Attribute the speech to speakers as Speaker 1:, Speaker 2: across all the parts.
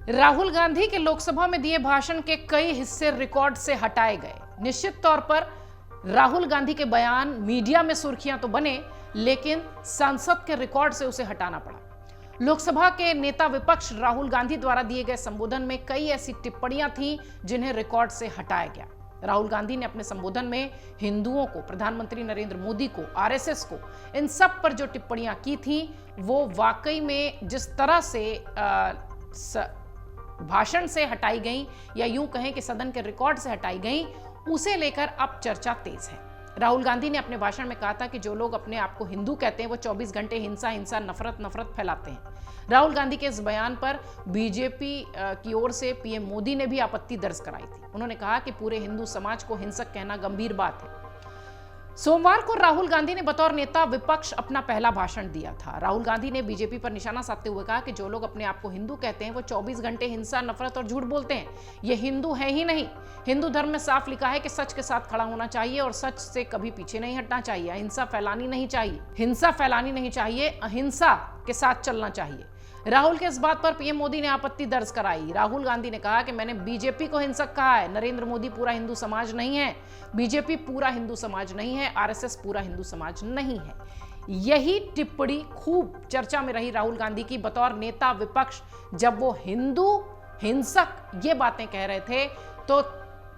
Speaker 1: राहुल गांधी के लोकसभा में दिए भाषण के कई हिस्से रिकॉर्ड से हटाए गए। निश्चित तौर पर राहुल गांधी के बयान मीडिया में सुर्खियां तो बने, लेकिन संसद के रिकॉर्ड से उसे हटाना पड़ा। लोकसभा के नेता विपक्ष राहुल गांधी द्वारा दिए गए संबोधन में कई ऐसी टिप्पणियां थीं जिन्हें रिकॉर्ड से हटाया गया। राहुल गांधी ने अपने संबोधन में हिंदुओं को, प्रधानमंत्री नरेंद्र मोदी को, आरएसएस को, इन सब पर जो टिप्पणियां की थीं वो वाकई में जिस तरह से भाषण से हटाई गई या यूं कहें कि सदन के रिकॉर्ड से हटाई गई, उसे लेकर अब चर्चा तेज है। राहुल गांधी ने अपने भाषण में कहा था कि जो लोग अपने आप को हिंदू कहते हैं वो 24 घंटे हिंसा, नफरत फैलाते हैं। राहुल गांधी के इस बयान पर बीजेपी की ओर से पीएम मोदी ने भी आपत्ति दर्ज कराई थी। उन्होंने कहा कि पूरे हिंदू समाज को हिंसक कहना गंभीर बात है। सोमवार को राहुल गांधी ने बतौर नेता विपक्ष अपना पहला भाषण दिया था। राहुल गांधी ने बीजेपी पर निशाना साधते हुए कहा कि जो लोग अपने आप को हिंदू कहते हैं वो 24 घंटे हिंसा, नफरत और झूठ बोलते हैं। ये हिंदू है ही नहीं। हिंदू धर्म में साफ लिखा है कि सच के साथ खड़ा होना चाहिए और सच से कभी पीछे नहीं हटना चाहिए। हिंसा फैलानी नहीं चाहिए, अहिंसा के साथ चलना चाहिए। राहुल के इस बात पर पीएम मोदी ने आपत्ति दर्ज कराई। राहुल गांधी ने कहा कि मैंने बीजेपी को हिंसक कहा है। नरेंद्र मोदी पूरा हिंदू समाज नहीं है, बीजेपी पूरा हिंदू समाज नहीं है, आरएसएस पूरा हिंदू समाज नहीं है। यही टिप्पणी खूब चर्चा में रही राहुल गांधी की बतौर नेता विपक्ष। जब वो हिंदू हिंसक ये बातें कह रहे थे तो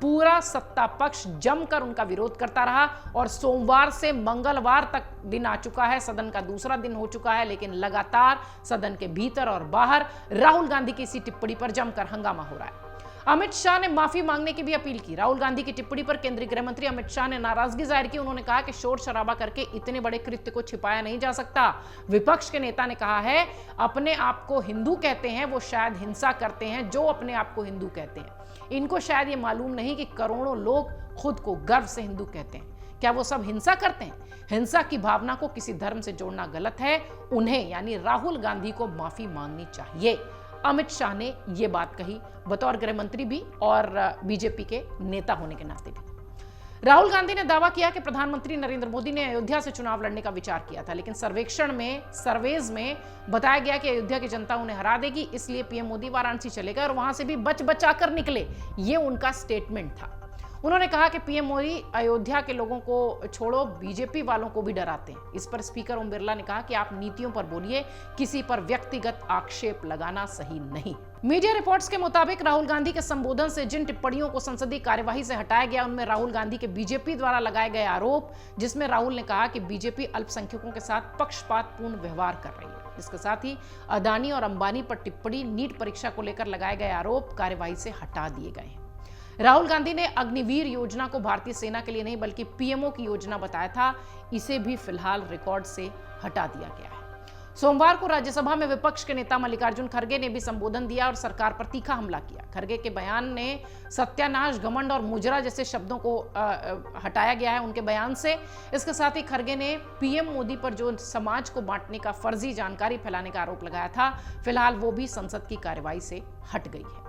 Speaker 1: पूरा सत्ता पक्ष जमकर उनका विरोध करता रहा और सोमवार से मंगलवार तक दिन आ चुका है, सदन का दूसरा दिन हो चुका है, लेकिन लगातार सदन के भीतर और बाहर राहुल गांधी की इसी टिप्पणी पर जमकर हंगामा हो रहा है। अमित शाह ने माफी मांगने की भी अपील की। राहुल गांधी की टिप्पणी पर केंद्रीय गृह मंत्री अमित शाह ने नाराजगी जाहिर की। उन्होंने कहा कि शोर शराबा करके इतने बड़े कृत्य को छिपाया नहीं जा सकता। विपक्ष के नेता ने कहा है अपने आप को हिंदू कहते हैं वो शायद हिंसा करते हैं जो अपने आप को हिंदू कहते हैं। इनको शायद ये मालूम नहीं कि करोड़ों लोग खुद को गर्व से हिंदू कहते हैं। क्या वो सब हिंसा करते हैं? हिंसा की भावना को किसी धर्म से जोड़ना गलत है। उन्हें यानी राहुल गांधी को माफी मांगनी चाहिए। अमित शाह ने यह बात कही बतौर गृह मंत्री भी और बीजेपी के नेता होने के नाते भी। राहुल गांधी ने दावा किया कि प्रधानमंत्री नरेंद्र मोदी ने अयोध्या से चुनाव लड़ने का विचार किया था, लेकिन सर्वेज में बताया गया कि अयोध्या की जनता उन्हें हरा देगी, इसलिए पीएम मोदी वाराणसी चले गए और वहां से भी बचा कर निकले। ये उनका स्टेटमेंट था। उन्होंने कहा कि पीएम मोदी अयोध्या के लोगों को छोड़ो, बीजेपी वालों को भी डराते हैं। इस पर स्पीकर ओम बिरला ने कहा कि आप नीतियों पर बोलिए, किसी पर व्यक्तिगत आक्षेप लगाना सही नहीं। मीडिया रिपोर्ट्स के मुताबिक राहुल गांधी के संबोधन से जिन टिप्पणियों को संसदीय कार्यवाही से हटाया गया उनमें राहुल गांधी के बीजेपी द्वारा लगाए गए आरोप, जिसमें राहुल ने कहा कि बीजेपी अल्पसंख्यकों के साथ पक्षपातपूर्ण व्यवहार कर रही है। इसके साथ ही अदानी और अंबानी पर टिप्पणी, नीट परीक्षा को लेकर लगाए गए आरोप कार्यवाही से हटा दिए गए हैं। राहुल गांधी ने अग्निवीर योजना को भारतीय सेना के लिए नहीं बल्कि पीएमओ की योजना बताया था। इसे भी फिलहाल रिकॉर्ड से हटा दिया गया है। सोमवार को राज्यसभा में विपक्ष के नेता मल्लिकार्जुन खड़गे ने भी संबोधन दिया और सरकार पर तीखा हमला किया। खड़गे के बयान ने सत्यानाश, घमंड और मुजरा जैसे शब्दों को हटाया गया है उनके बयान से। इसके साथ ही खड़गे ने पीएम मोदी पर जो समाज को बांटने का फर्जी जानकारी फैलाने का आरोप लगाया था, फिलहाल वो भी संसद की कार्यवाही से हट गई है।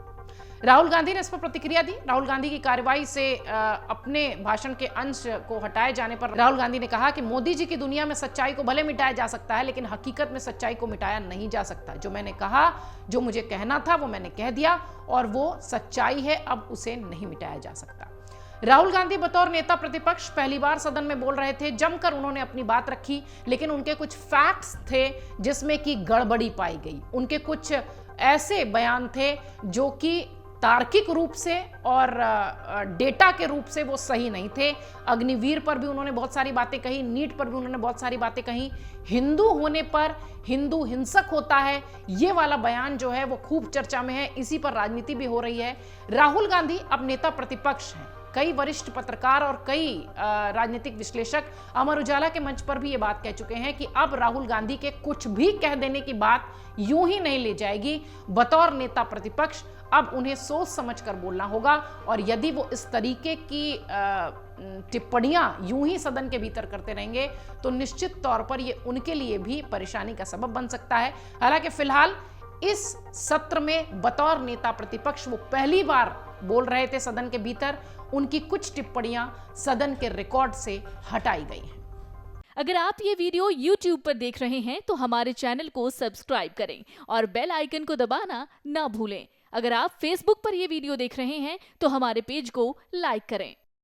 Speaker 1: राहुल गांधी ने इस पर प्रतिक्रिया दी। राहुल गांधी की कार्यवाही से अपने भाषण के अंश को हटाए जाने पर राहुल गांधी ने कहा कि मोदी जी की दुनिया में सच्चाई को भले मिटाया जा सकता है, लेकिन हकीकत में सच्चाई को मिटाया नहीं जा सकता। जो मैंने कहा, जो मुझे कहना था वो मैंने कह दिया और वो सच्चाई है, अब उसे नहीं मिटाया जा सकता। राहुल गांधी बतौर नेता प्रतिपक्ष पहली बार सदन में बोल रहे थे। जमकर उन्होंने अपनी बात रखी, लेकिन उनके कुछ फैक्ट्स थे जिसमें कि गड़बड़ी पाई गई। उनके कुछ ऐसे बयान थे जो कि तार्किक रूप से और डेटा के रूप से वो सही नहीं थे। अग्निवीर पर भी उन्होंने बहुत सारी बातें कही, नीट पर भी उन्होंने बहुत सारी बातें कही। हिंदू होने पर हिंदू हिंसक होता है, ये वाला बयान जो है वो खूब चर्चा में है। इसी पर राजनीति भी हो रही है। राहुल गांधी अब नेता प्रतिपक्ष हैं। कई वरिष्ठ पत्रकार और कई राजनीतिक विश्लेषक अमर उजाला के मंच पर भी ये बात कह चुके हैं कि अब राहुल गांधी के कुछ भी कह देने की बात यूं ही नहीं ले जाएगी। बतौर नेता प्रतिपक्ष अब उन्हें सोच समझकर बोलना होगा और यदि वो इस तरीके की टिप्पणियां यूं ही सदन के भीतर करते रहेंगे तो निश्चित तौर पर ये उनके लिए भी परेशानी का सबब बन सकता है। हालांकि फिलहाल इस सत्र में बतौर नेता प्रतिपक्ष वो पहली बार बोल रहे थे सदन के भीतर। उनकी कुछ टिप्पणियां सदन के रिकॉर्ड से हटाई गई हैं।
Speaker 2: अगर आप ये वीडियो YouTube पर देख रहे हैं तो हमारे चैनल को सब्सक्राइब करें और बेल आइकन को दबाना ना भूलें। अगर आप Facebook पर ये वीडियो देख रहे हैं तो हमारे पेज को लाइक करें।